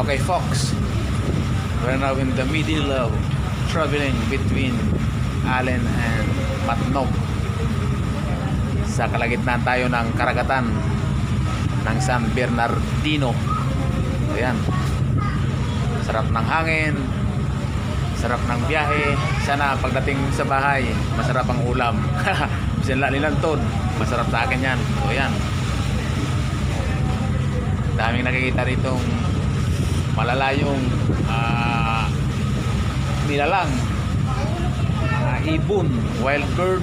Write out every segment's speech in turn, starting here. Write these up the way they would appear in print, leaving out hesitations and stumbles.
Okay, folks, we're now in the middle of traveling between Allen and Matnog. Sa kalagitnaan tayo ng karagatan ng San Bernardino. Ayan, sarap ng hangin, sarap ng biyahe. Sana pagdating sa bahay masarap ang ulam. Sila nilantod, masarap sa akin yan. So ayan, daming nakikita ditong malalayong nilalang, ibon, wild bird,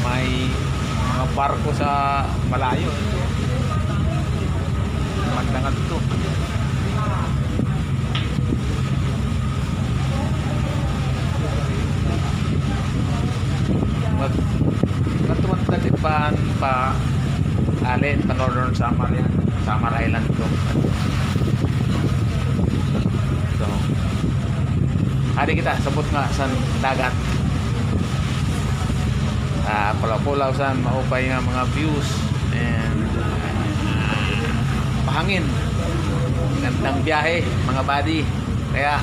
may mga barko sa malayo. Magdangan to. Magkatuan talipan pa Allen pa Northern Samar yan, Samar Island to. So hari kita sabot nga sa dagat, pulaw-pulaw sa maupay nga mga views and pahangin, gandang biyahe mga buddy. Kaya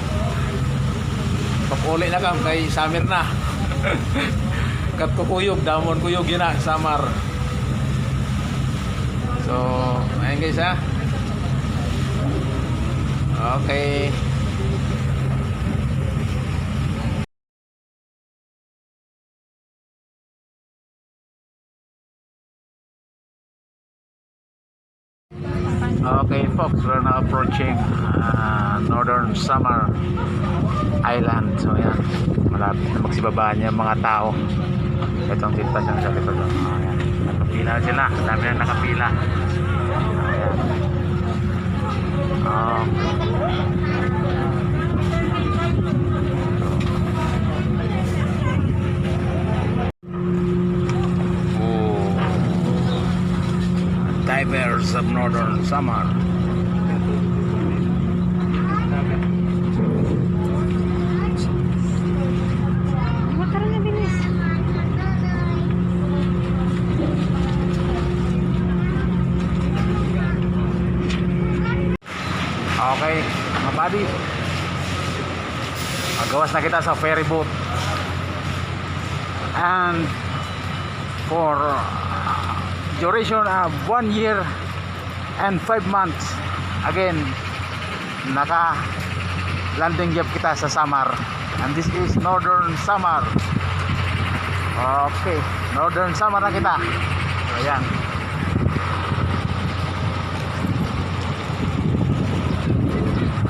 papuli na kam kay Samir na. Kat kukuyog, damon kuyog yun na Samar. So ayun guys ha. Okay, okay folks, we're now approaching Northern Samar Island. So yan, malapit na magsibabaan yung mga tao. Itong sitwasyon sa likod. Ayan, nakapila sila, dami na nakapila. Ayan. Divers of Northern Samar. Okay, mga buddy, magawas na kita sa ferry boat, and for duration of 1 year and 5 months again naka landing job kita sa Samar, and this is Northern Samar. Okay, Northern Samar na kita. So ayan,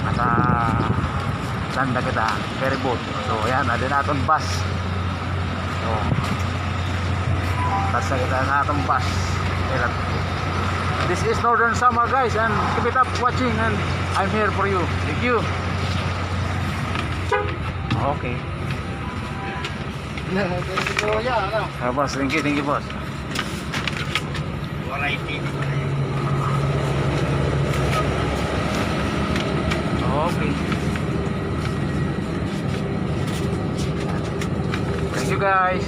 nasa landa kita ferry boat. So ayan, adin natin bus. So basta kita natin bus. This is Northern Samar guys, and keep it up watching, and I'm here for you. Thank you. Okay. Boss, thank you boss. Variety. Okay. Thank you guys.